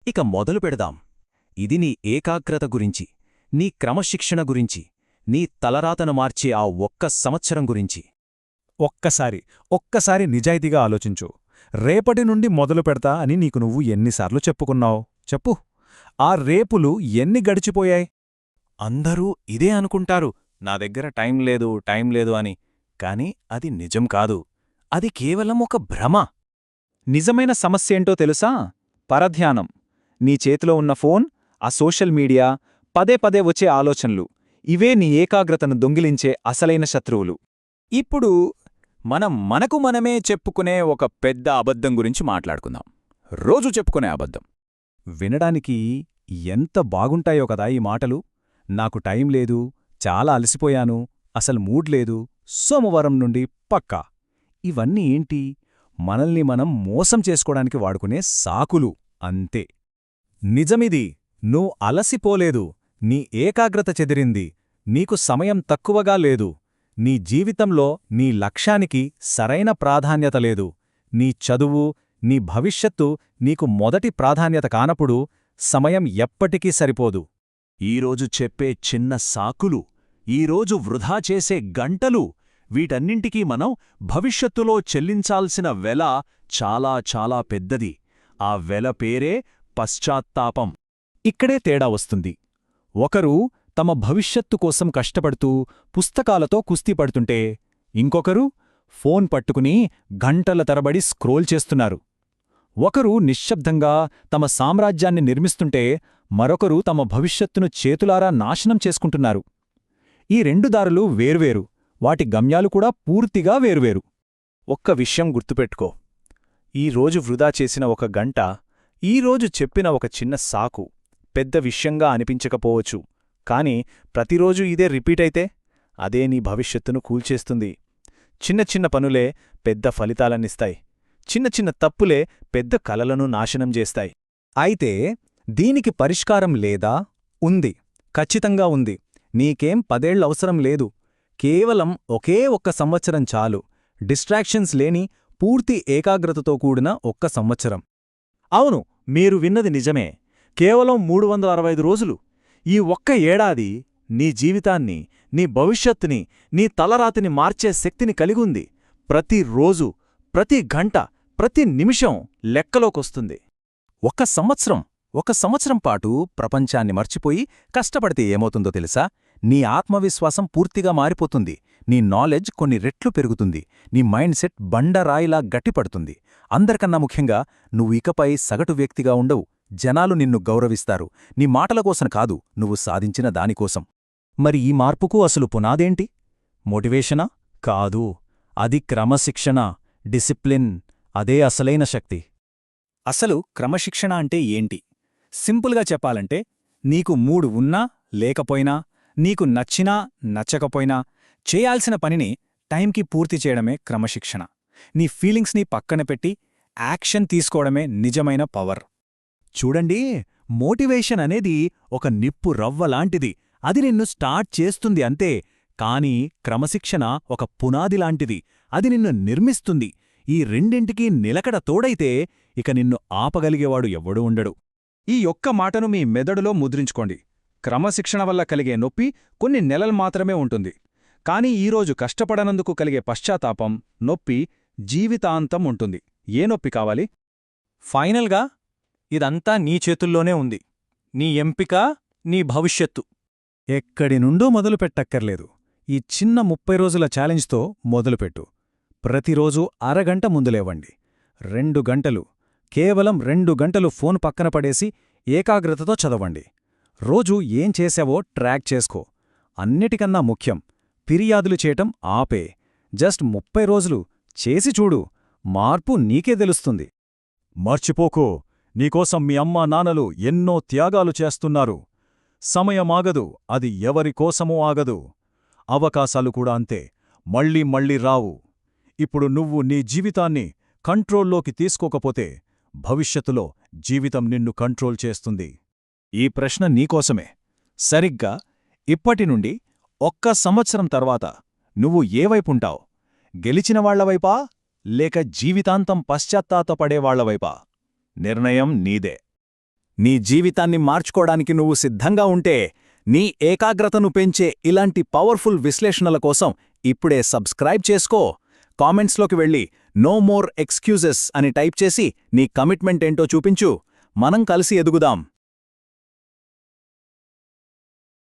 ఇక మొదలు పెడదాం. ఇది నీ ఏకాగ్రత గురించి, నీ క్రమశిక్షణ గురించి, నీ తలరాతను మార్చే ఆ ఒక్క సంవత్సరం గురించి. ఒక్కసారి నిజాయితీగా ఆలోచించు. రేపటి నుండి మొదలు పెడతా అని నీకు నువ్వు ఎన్నిసార్లు చెప్పుకున్నావు చెప్పు. ఆ రేపులు ఎన్ని గడిచిపోయాయి? అందరూ ఇదే అనుకుంటారు, నా దగ్గర టైం లేదు అని. కాని అది నిజం కాదు. అది కేవలం ఒక భ్రమ. నిజమైన సమస్యేంటో తెలుసా? పరధ్యానం. నీ చేతిలో ఉన్న ఫోన్, ఆ సోషల్ మీడియా, పదే పదే వచ్చే ఆలోచనలు, ఇవే నీ ఏకాగ్రతను దొంగిలించే అసలైన శత్రువులు. ఇప్పుడు మనం మనకు మనమే చెప్పుకునే ఒక పెద్ద అబద్ధం గురించి మాట్లాడుకుందాం. రోజు చెప్పుకునే అబద్ధం. వినడానికి ఎంత బాగుంటాయో కదా ఈ మాటలు. నాకు టైం లేదు, చాలా అలసిపోయాను, అసలు మూడ్ లేదు, సోమవారం నుండి పక్కా. ఇవన్నీ ఏంటి? మనల్ని మనం మోసం చేసుకోడానికి వాడుకునే సాకులు అంతే. నిజమిది. నువ్వు అలసిపోలేదు, నీ ఏకాగ్రత చెదిరింది, నీకు సమయం తక్కువగా లేదు, నీ జీవితంలో నీ లక్ష్యానికి సరైన ప్రాధాన్యత లేదు, నీ చదువు, నీ భవిష్యత్తు నీకు మొదటి ప్రాధాన్యత కానప్పుడు సమయం ఎప్పటికీ సరిపోదు. ఈరోజు చెప్పే చిన్న సాకులు, ఈరోజు వృధా చేసే గంటలు, వీటన్నింటికీ మనం భవిష్యత్తులో చెల్లించాల్సిన వెల చాలా చాలా పెద్దది. ఆ వెల పేరే పశ్చాత్తాపం. ఇక్కడే తేడా వస్తుంది. ఒకరు తమ భవిష్యత్తు కోసం కష్టపడుతూ పుస్తకాలతో కుస్తీ పడుతుంటే, ఇంకొకరు ఫోన్ పట్టుకుని గంటల తరబడి స్క్రోల్ చేస్తున్నారు. ఒకరు నిశ్శబ్దంగా తమ సామ్రాజ్యాన్ని నిర్మిస్తుంటే, మరొకరు తమ భవిష్యత్తును చేతులారా నాశనం చేసుకుంటున్నారు. ఈ రెండు దారులు వేర్వేరు, వాటి గమ్యాలు కూడా పూర్తిగా వేర్వేరు. ఒక్క విషయం గుర్తుపెట్టుకో. ఈరోజు వృధా చేసిన ఒక గంట, ఈరోజు చెప్పిన ఒక చిన్న సాకు పెద్ద విషయంగా అనిపించకపోవచ్చు, కాని ప్రతిరోజూ ఇదే రిపీటైతే అదే నీ భవిష్యత్తును కూల్చేస్తుంది. చిన్న చిన్న పనులే పెద్ద ఫలితాలన్నిస్తాయి. చిన్న చిన్న తప్పులే పెద్ద కలలను నాశనం చేస్తాయి. అయితే దీనికి పరిష్కారం లేదా? ఉంది, ఖచ్చితంగా ఉంది. నీకేం 10 ఏళ్లవసరం లేదు. కేవలం ఒకే ఒక్క సంవత్సరం చాలు. డిస్ట్రాక్షన్స్ లేని, పూర్తి ఏకాగ్రతతో కూడిన ఒక్క సంవత్సరం. అవును, మీరు విన్నది నిజమే. కేవలం 365 రోజులు. ఈ ఒక్క ఏడాది నీ జీవితాన్ని, నీ భవిష్యత్తుని, నీ తలరాతిని మార్చే శక్తిని కలిగుంది. ప్రతిరోజు, ప్రతి గంట, ప్రతి నిమిషం లెక్కలోకొస్తుంది. ఒక సంవత్సరం పాటు ప్రపంచాన్ని మర్చిపోయి కష్టపడితే ఏమవుతుందో తెలుసా? నీ ఆత్మవిశ్వాసం పూర్తిగా మారిపోతుంది, నీ నాలెడ్జ్ కొన్ని రెట్లు పెరుగుతుంది, నీ మైండ్ సెట్ బండరాయిలా గట్టిపడుతుంది. అందరికన్నా ముఖ్యంగా నువ్వు ఇకపై సగటు వ్యక్తిగా ఉండవు. జనాలు నిన్ను గౌరవిస్తారు, నీ మాటల కోసం కాదు, నువ్వు సాధించిన దానికోసం. మరి ఈ మార్పుకు అసలు పునాదేంటి? మోటివేషనా? కాదు, అది క్రమశిక్షణ, డిసిప్లిన్. అదే అసలైన శక్తి. అసలు క్రమశిక్షణ అంటే ఏంటి? సింపుల్గా చెప్పాలంటే, నీకు మూడు ఉన్నా లేకపోయినా, నీకు నచ్చినా నచ్చకపోయినా, చేయాల్సిన పనిని టైంకి పూర్తి చేయడమే క్రమశిక్షణ. నీ ఫీలింగ్స్ని పక్కన పెట్టి యాక్షన్ తీసుకోవడమే నిజమైన పవర్. చూడండి, మోటివేషన్ అనేది ఒక నిప్పు రవ్వలాంటిది. అది నిన్ను స్టార్ట్ చేస్తుంది అంతే. కాని క్రమశిక్షణ ఒక పునాదిలాంటిది. అది నిన్ను నిర్మిస్తుంది. ఈ రెండింటికీ నిలకడ తోడైతే ఇక నిన్ను ఆపగలిగేవాడు ఎవ్వడూ ఉండడు. ఈ ఒక్క మాటను మీ మెదడులో ముద్రించుకోండి. క్రమశిక్షణ వల్ల కలిగే నొప్పి కొన్ని నెలలు మాత్రమే ఉంటుంది. కానీ ఈరోజు కష్టపడనందుకు కలిగే పశ్చాత్తాపం, నొప్పి జీవితాంతం ఉంటుంది. ఏ నొప్పి కావాలి? ఫైనల్గా ఇదంతా నీ చేతుల్లోనే ఉంది. నీ ఎంపిక, నీ భవిష్యత్తు. ఎక్కడి నుండో మొదలుపెట్టక్కర్లేదు. ఈ చిన్న 30 రోజుల ఛాలెంజ్తో మొదలుపెట్టు. ప్రతిరోజూ అరగంట ముందులేవండి. 2 గంటలు, కేవలం 2 గంటలు ఫోన్ పక్కన పడేసి ఏకాగ్రతతో చదవండి. రోజూ ఏం చేశావో ట్రాక్ చేసుకో. అన్నిటికన్నా ముఖ్యం, ఫిర్యాదులు చేయటం ఆపే. జస్ట్ 30 రోజులు చేసి చూడు, మార్పు నీకే తెలుస్తుంది. మర్చిపోకో, నీకోసం మీ అమ్మా నాన్నలు ఎన్నో త్యాగాలు చేస్తున్నారు. సమయమాగదు, అది ఎవరికోసమూ ఆగదు. అవకాశాలు కూడా అంతే, మళ్ళీ మళ్ళీ రావు. ఇప్పుడు నువ్వు నీ జీవితాన్ని కంట్రోల్లోకి తీసుకోకపోతే భవిష్యత్తులో జీవితం నిన్ను కంట్రోల్ చేస్తుంది. ఈ ప్రశ్న నీకోసమే. సరిగ్గా ఇప్పటినుండి 1 సంవత్సరం తర్వాత నువ్వు ఏవైపుంటావు? గెలిచినవాళ్లవైపా లేక జీవితాంతం పశ్చాత్తాపపడేవాళ్లవైపా? నిర్ణయం నీదే. నీ జీవితాన్ని మార్చుకోవడానికి నువ్వు సిద్ధంగా ఉంటే, నీ ఏకాగ్రతను పెంచే ఇలాంటి పవర్ఫుల్ విశ్లేషణల కోసం ఇప్పుడే సబ్స్క్రైబ్ చేసుకో. కామెంట్స్లోకి వెళ్ళి నో మోర్ ఎక్స్క్యూజెస్ అని టైప్ చేసి నీ కమిట్మెంట్ ఏంటో చూపించు. మనం కలిసి ఎదుగుదాం.